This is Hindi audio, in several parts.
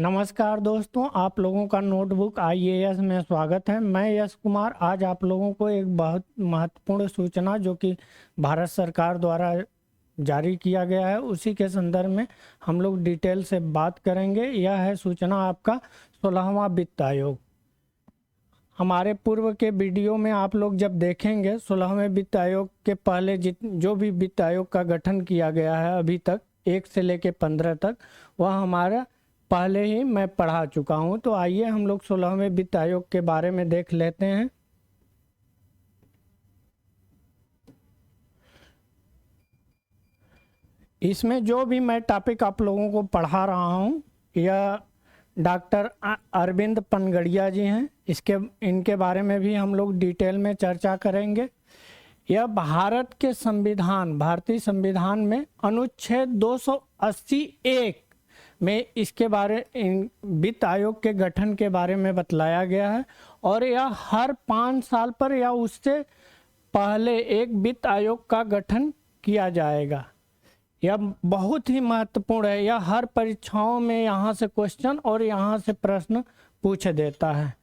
नमस्कार दोस्तों, आप लोगों का नोटबुक आईएएस में स्वागत है। मैं यश कुमार आज आप लोगों को एक बहुत महत्वपूर्ण सूचना जो कि भारत सरकार द्वारा जारी किया गया है उसी के संदर्भ में हम लोग डिटेल से बात करेंगे। यह है सूचना आपका 16वां वित्त आयोग। हमारे पूर्व के वीडियो में आप लोग जब देखेंगे 16वें वित्त आयोग के पहले जो भी वित्त आयोग का गठन किया गया है अभी तक 1 से लेकर 15 तक, वह हमारा पहले ही मैं पढ़ा चुका हूं। तो आइए हम लोग 16वें वित्त आयोग के बारे में देख लेते हैं। इसमें जो भी मैं टॉपिक आप लोगों को पढ़ा रहा हूं यह डॉक्टर अरविंद पनगड़िया जी हैं। इनके बारे में भी हम लोग डिटेल में चर्चा करेंगे। यह भारतीय संविधान में अनुच्छेद 280(1) में इसके बारे वित्त आयोग के गठन के बारे में बतलाया गया है और यह हर 5 साल पर या उससे पहले एक वित्त आयोग का गठन किया जाएगा। यह बहुत ही महत्वपूर्ण है। यह हर परीक्षाओं में यहाँ से क्वेश्चन और यहाँ से प्रश्न पूछ देता है।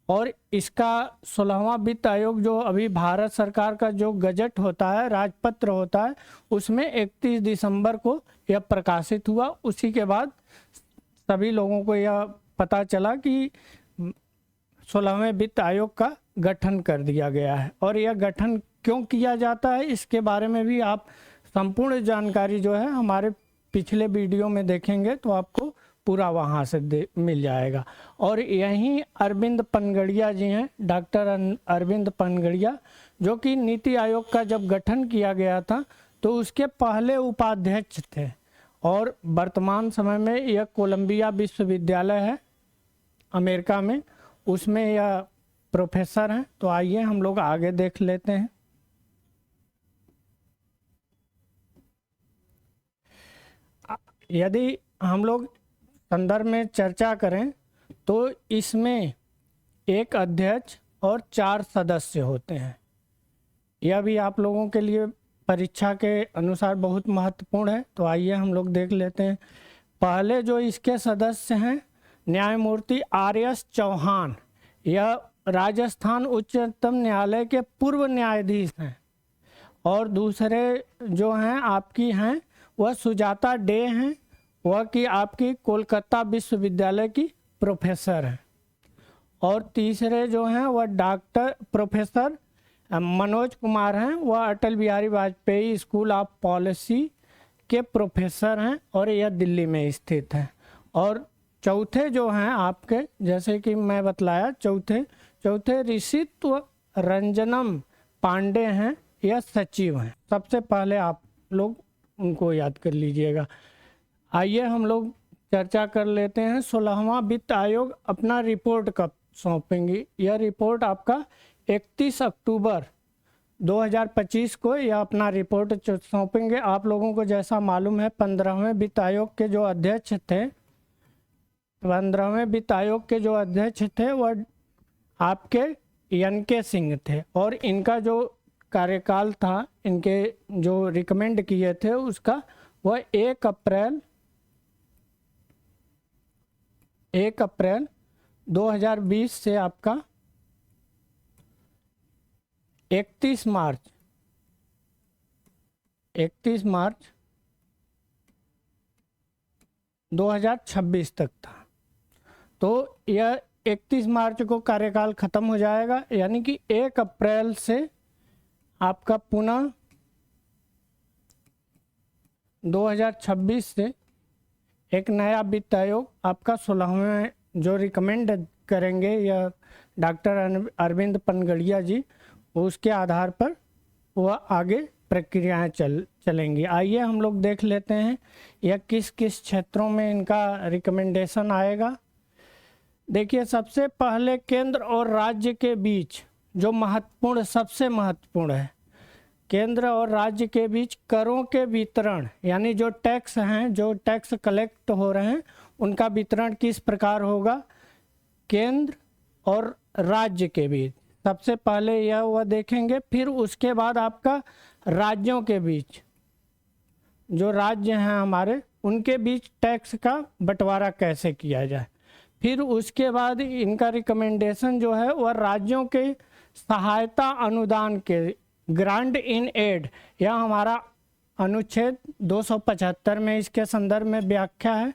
और इसका 16वां वित्त आयोग जो अभी भारत सरकार का जो गजट होता है, राजपत्र होता है, उसमें 31 दिसंबर को यह प्रकाशित हुआ। उसी के बाद सभी लोगों को यह पता चला कि 16वें वित्त आयोग का गठन कर दिया गया है। और यह गठन क्यों किया जाता है इसके बारे में भी आप संपूर्ण जानकारी जो है हमारे पिछले वीडियो में देखेंगे तो आपको पूरा वहाँ से मिल जाएगा। और यहीं अरविंद पनगड़िया जी हैं, डॉक्टर अरविंद पनगड़िया, जो कि नीति आयोग का जब गठन किया गया था तो उसके पहले उपाध्यक्ष थे और वर्तमान समय में यह कोलंबिया विश्वविद्यालय है अमेरिका में, उसमें यह प्रोफेसर हैं। तो आइए हम लोग आगे देख लेते हैं। यदि हम लोग संदर्भ में चर्चा करें तो इसमें एक अध्यक्ष और 4 सदस्य होते हैं। यह भी आप लोगों के लिए परीक्षा के अनुसार बहुत महत्वपूर्ण है। तो आइए हम लोग देख लेते हैं। पहले जो इसके सदस्य हैं न्यायमूर्ति RS चौहान, यह राजस्थान उच्चतम न्यायालय के पूर्व न्यायाधीश हैं। और दूसरे जो हैं आपकी हैं वह सुजाता डे हैं, वह कि आपकी कोलकाता विश्वविद्यालय की प्रोफेसर हैं। और तीसरे जो हैं वह डॉक्टर प्रोफेसर मनोज कुमार हैं, वह Atal Bihari Vajpayee school of policy के प्रोफेसर हैं और यह दिल्ली में स्थित है। और चौथे जो हैं आपके, जैसे कि मैं बतलाया, चौथे ऋषित्व रंजनम पांडे हैं, यह सचिव हैं। सबसे पहले आप लोग उनको याद कर लीजिएगा। आइए हम लोग चर्चा कर लेते हैं 16वां वित्त आयोग अपना रिपोर्ट कब सौंपेंगे। यह रिपोर्ट आपका 31 अक्टूबर 2025 को यह अपना रिपोर्ट सौंपेंगे। आप लोगों को जैसा मालूम है 15वें वित्त आयोग के जो अध्यक्ष थे, 15वें वित्त आयोग के जो अध्यक्ष थे वह आपके NK सिंह थे और इनका जो कार्यकाल था, इनके जो रिकमेंड किए थे उसका वह 1 अप्रैल 2020 से आपका 31 मार्च 2026 तक था। तो यह 31 मार्च को कार्यकाल खत्म हो जाएगा, यानी कि 1 अप्रैल से आपका पुनः 2026 से एक नया वित्त आयोग आपका 16वें जो रिकमेंड करेंगे यह डॉक्टर अरविंद पनगड़िया जी, उसके आधार पर वह आगे प्रक्रियाएं चलेंगी। आइए हम लोग देख लेते हैं यह किस किस क्षेत्रों में इनका रिकमेंडेशन आएगा। देखिए, सबसे पहले केंद्र और राज्य के बीच जो महत्वपूर्ण, सबसे महत्वपूर्ण है, केंद्र और राज्य के बीच करों के वितरण, यानी जो टैक्स हैं, जो टैक्स कलेक्ट हो रहे हैं उनका वितरण किस प्रकार होगा केंद्र और राज्य के बीच। सबसे पहले यह वह देखेंगे। फिर उसके बाद आपका राज्यों के बीच, जो राज्य हैं हमारे, उनके बीच टैक्स का बंटवारा कैसे किया जाए। फिर उसके बाद इनका रिकमेंडेशन जो है वह राज्यों के सहायता अनुदान के ग्रांट इन एड, यह हमारा अनुच्छेद 275 में इसके संदर्भ में व्याख्या है।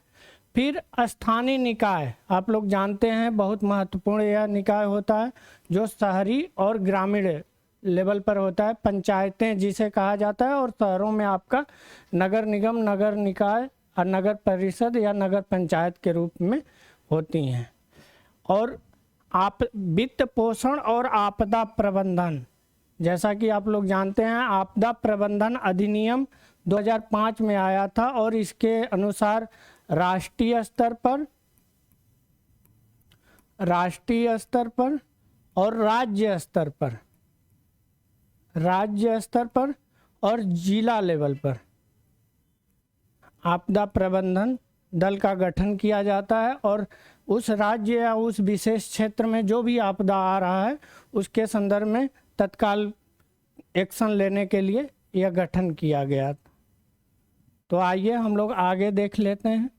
फिर स्थानीय निकाय, आप लोग जानते हैं बहुत महत्वपूर्ण यह निकाय होता है जो शहरी और ग्रामीण लेवल पर होता है, पंचायतें जिसे कहा जाता है, और शहरों में आपका नगर निगम, नगर निकाय और नगर परिषद या नगर पंचायत के रूप में होती हैं। और आप वित्त पोषण और आपदा प्रबंधन, जैसा कि आप लोग जानते हैं आपदा प्रबंधन अधिनियम 2005 में आया था और इसके अनुसार राष्ट्रीय स्तर पर और राज्य स्तर पर और जिला लेवल पर आपदा प्रबंधन दल का गठन किया जाता है, और उस राज्य या उस विशेष क्षेत्र में जो भी आपदा आ रहा है उसके संदर्भ में तत्काल एक्शन लेने के लिए यह गठन किया गया। तो आइए हम लोग आगे देख लेते हैं।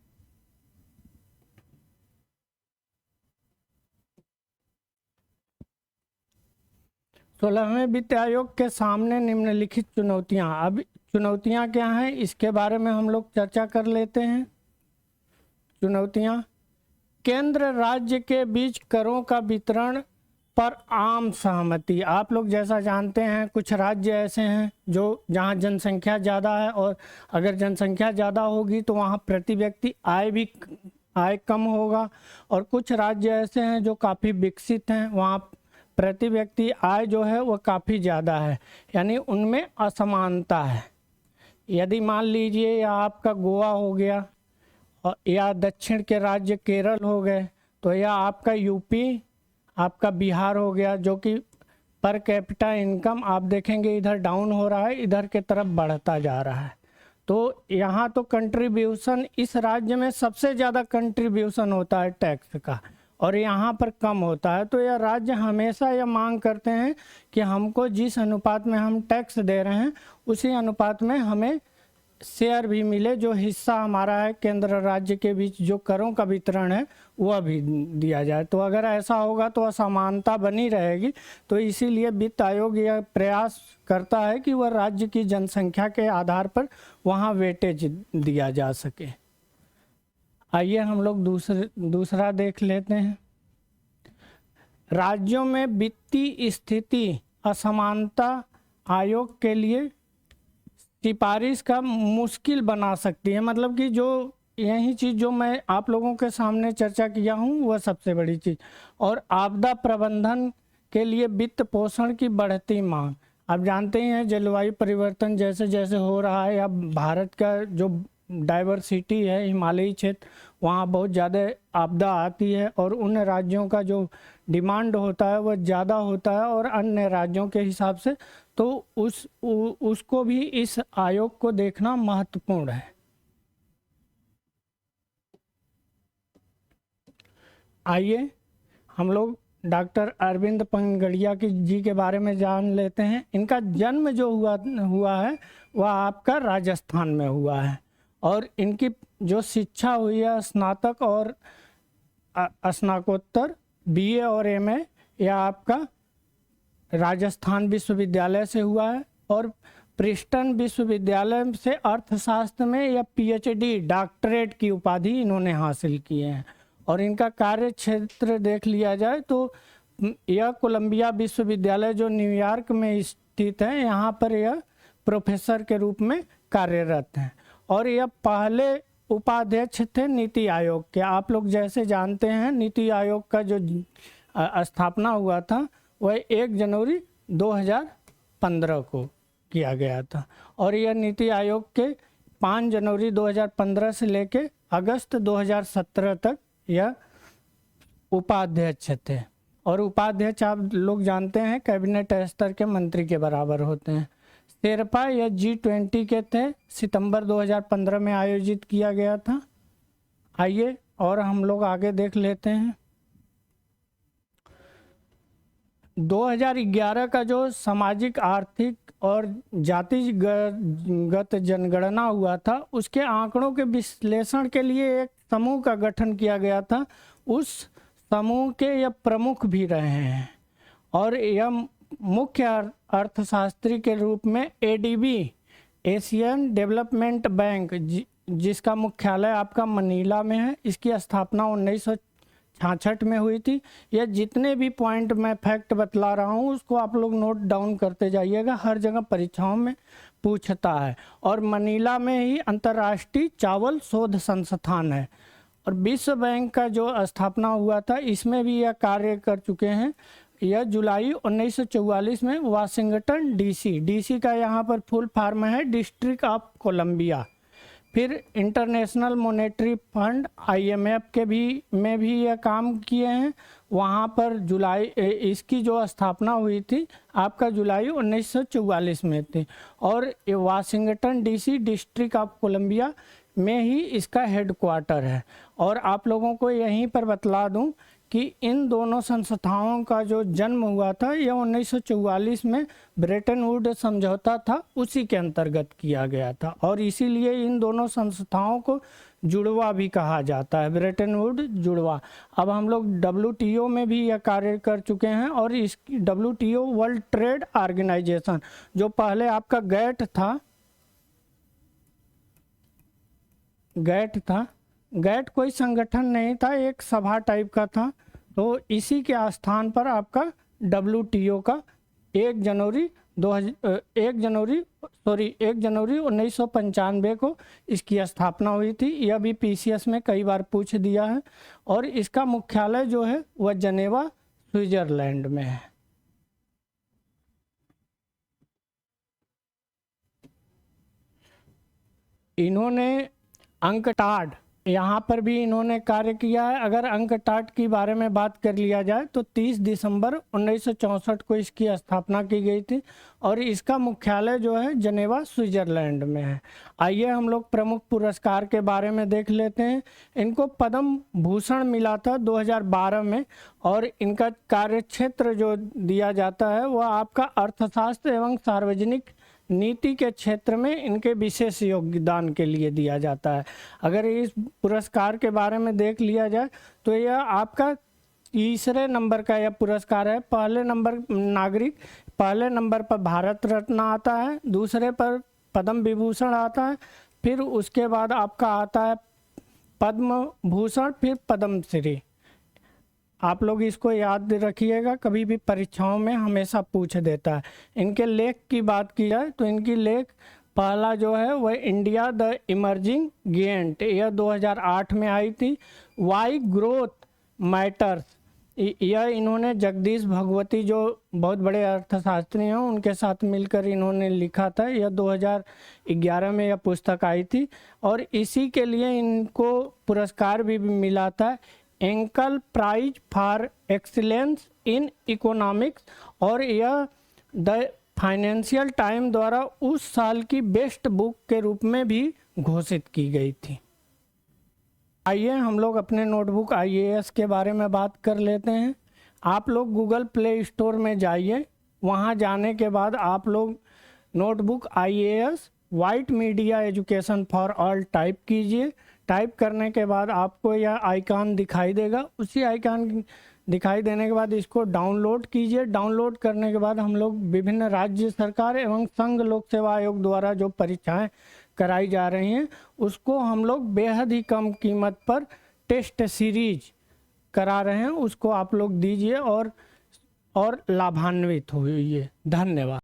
सोलहवें वित्त आयोग के सामने निम्नलिखित चुनौतियां, अब चुनौतियां क्या हैं इसके बारे में हम लोग चर्चा कर लेते हैं। चुनौतियां, केंद्र राज्य के बीच करों का वितरण पर आम सहमति। आप लोग जैसा जानते हैं कुछ राज्य ऐसे हैं जो जहां जनसंख्या ज़्यादा है, और अगर जनसंख्या ज़्यादा होगी तो वहां प्रति व्यक्ति आय कम होगा, और कुछ राज्य ऐसे हैं जो काफ़ी विकसित हैं, वहां प्रति व्यक्ति आय जो है वह काफ़ी ज़्यादा है, यानी उनमें असमानता है। यदि मान लीजिए या आपका गोवा हो गया और या दक्षिण के राज्य केरल हो गए, तो या आपका यूपी, आपका बिहार हो गया, जो कि पर कैपिटा इनकम आप देखेंगे इधर डाउन हो रहा है, इधर के तरफ बढ़ता जा रहा है। तो यहाँ तो कंट्रीब्यूशन, इस राज्य में सबसे ज़्यादा कंट्रीब्यूशन होता है टैक्स का और यहाँ पर कम होता है। तो यह राज्य हमेशा यह मांग करते हैं कि हमको जिस अनुपात में हम टैक्स दे रहे हैं उसी अनुपात में हमें शेयर भी मिले, जो हिस्सा हमारा है केंद्र राज्य के बीच जो करों का वितरण है वह भी दिया जाए। तो अगर ऐसा होगा तो असमानता बनी रहेगी। तो इसीलिए वित्त आयोग यह प्रयास करता है कि वह राज्य की जनसंख्या के आधार पर वहाँ वेटेज दिया जा सके। आइए हम लोग दूसरा देख लेते हैं। राज्यों में वित्तीय स्थिति असमानता आयोग के लिए सिफारिश का मुश्किल बना सकती है। मतलब कि जो यही चीज़ जो मैं आप लोगों के सामने चर्चा किया हूँ वह सबसे बड़ी चीज़। और आपदा प्रबंधन के लिए वित्त पोषण की बढ़ती मांग, आप जानते ही हैं जलवायु परिवर्तन जैसे जैसे हो रहा है, या भारत का जो डाइवर्सिटी है हिमालयी क्षेत्र, वहाँ बहुत ज़्यादा आपदा आती है और उन राज्यों का जो डिमांड होता है वह ज़्यादा होता है और अन्य राज्यों के हिसाब से, तो उसको भी इस आयोग को देखना महत्वपूर्ण है। आइए हम लोग डॉक्टर अरविंद पंगड़िया जी के बारे में जान लेते हैं। इनका जन्म जो हुआ है वह आपका राजस्थान में हुआ है, और इनकी जो शिक्षा हुई है स्नातक और स्नातकोत्तर बीए और एमए यह आपका राजस्थान विश्वविद्यालय से हुआ है, और प्रिस्टन विश्वविद्यालय से अर्थशास्त्र में या पीएचडी डॉक्टरेट की उपाधि इन्होंने हासिल की है। और इनका कार्य क्षेत्र देख लिया जाए तो यह कोलंबिया विश्वविद्यालय जो न्यूयॉर्क में स्थित है यहाँ पर यह प्रोफेसर के रूप में कार्यरत हैं, और यह पहले उपाध्यक्ष थे नीति आयोग के। आप लोग जैसे जानते हैं नीति आयोग का जो स्थापना हुआ था वह 1 जनवरी 2015 को किया गया था, और यह नीति आयोग के 5 जनवरी 2015 से लेकर अगस्त 2017 तक यह उपाध्यक्ष थे। और उपाध्यक्ष आप लोग जानते हैं कैबिनेट स्तर के मंत्री के बराबर होते हैं। शेरपा या G20 के थे, सितंबर 2015 में आयोजित किया गया था। आइए और हम लोग आगे देख लेते हैं। 2011 का जो सामाजिक आर्थिक और जातिगत जनगणना हुआ था, उसके आंकड़ों के विश्लेषण के लिए एक समूह का गठन किया गया था। उस समूह के यह प्रमुख भी रहे हैं और यह मुख्य अर्थशास्त्री के रूप में एडीबी, एशियन डेवलपमेंट बैंक, जिसका मुख्यालय आपका मनीला में है, इसकी स्थापना 1966 में हुई थी। यह जितने भी पॉइंट मैं फैक्ट बतला रहा हूँ उसको आप लोग नोट डाउन करते जाइएगा, हर जगह परीक्षाओं में पूछता है। और मनीला में ही अंतर्राष्ट्रीय चावल शोध संस्थान है। और विश्व बैंक का जो स्थापना हुआ था, इसमें भी यह कार्य कर चुके हैं। यह जुलाई 1944 में वाशिंगटन डीसी का यहाँ पर फुल फॉर्म है डिस्ट्रिक्ट ऑफ कोलंबिया। फिर इंटरनेशनल मॉनेटरी फंड IMF में भी यह काम किए हैं। वहाँ पर इसकी जो स्थापना हुई थी आपका जुलाई 1944 में थी। और Washington DC district of Columbia में ही इसका हेडक्वार्टर है। और आप लोगों को यहीं पर बतला दूं कि इन दोनों संस्थाओं का जो जन्म हुआ था यह 1944 में ब्रेटन वुड्स समझौता था, उसी के अंतर्गत किया गया था। और इसीलिए इन दोनों संस्थाओं को जुड़वा भी कहा जाता है, ब्रेटन वुड्स जुड़वा। अब हम लोग WTO में भी यह कार्य कर चुके हैं। और इस WTO वर्ल्ड ट्रेड ऑर्गेनाइजेशन, जो पहले आपका गैट कोई संगठन नहीं था, एक सभा टाइप का था। तो इसी के स्थान पर आपका WTO का 1 जनवरी 1995 को इसकी स्थापना हुई थी। यह भी PCS में कई बार पूछ दिया है। और इसका मुख्यालय जो है वह जनेवा, स्विट्जरलैंड में है। इन्होंने अंकटाड, यहाँ पर भी इन्होंने कार्य किया है। अगर अंकटाड के बारे में बात कर लिया जाए तो 30 दिसंबर 1964 को इसकी स्थापना की गई थी। और इसका मुख्यालय जो है जनेवा, स्विट्जरलैंड में है। आइए हम लोग प्रमुख पुरस्कार के बारे में देख लेते हैं। इनको पद्म भूषण मिला था 2012 में। और इनका कार्य क्षेत्र जो दिया जाता है वह आपका अर्थशास्त्र एवं सार्वजनिक नीति के क्षेत्र में इनके विशेष योगदान के लिए दिया जाता है। अगर इस पुरस्कार के बारे में देख लिया जाए तो यह आपका तीसरे नंबर का यह पुरस्कार है। पहले नंबर पर भारत रत्न आता है, दूसरे पर पद्म विभूषण आता है, फिर उसके बाद आपका आता है पद्म भूषण, फिर पद्म श्री। आप लोग इसको याद रखिएगा, कभी भी परीक्षाओं में हमेशा पूछ देता है। इनके लेख की बात की जाए तो इनकी लेख पहला जो है वह इंडिया द इमर्जिंग गिएंट, यह 2008 में आई थी। वाई ग्रोथ मैटर्स, यह इन्होंने जगदीश भगवती जो बहुत बड़े अर्थशास्त्री हैं उनके साथ मिलकर इन्होंने लिखा था। यह 2011 में यह पुस्तक आई थी। और इसी के लिए इनको पुरस्कार भी मिला था, एंकल prize for excellence in economics. और यह द फाइनेंशियल टाइम द्वारा उस साल की बेस्ट बुक के रूप में भी घोषित की गई थी। आइए हम लोग अपने नोटबुक IAS के बारे में बात कर लेते हैं। आप लोग गूगल प्ले स्टोर में जाइए, वहाँ जाने के बाद आप लोग notebook IAS white media education for all type कीजिए। टाइप करने के बाद आपको यह आइकॉन दिखाई देगा। उसी आइकॉन दिखाई देने के बाद इसको डाउनलोड कीजिए। डाउनलोड करने के बाद हम लोग विभिन्न राज्य सरकार एवं संघ लोक सेवा आयोग द्वारा जो परीक्षाएं कराई जा रही हैं उसको हम लोग बेहद ही कम कीमत पर टेस्ट सीरीज करा रहे हैं, उसको आप लोग दीजिए और लाभान्वित होइए। धन्यवाद।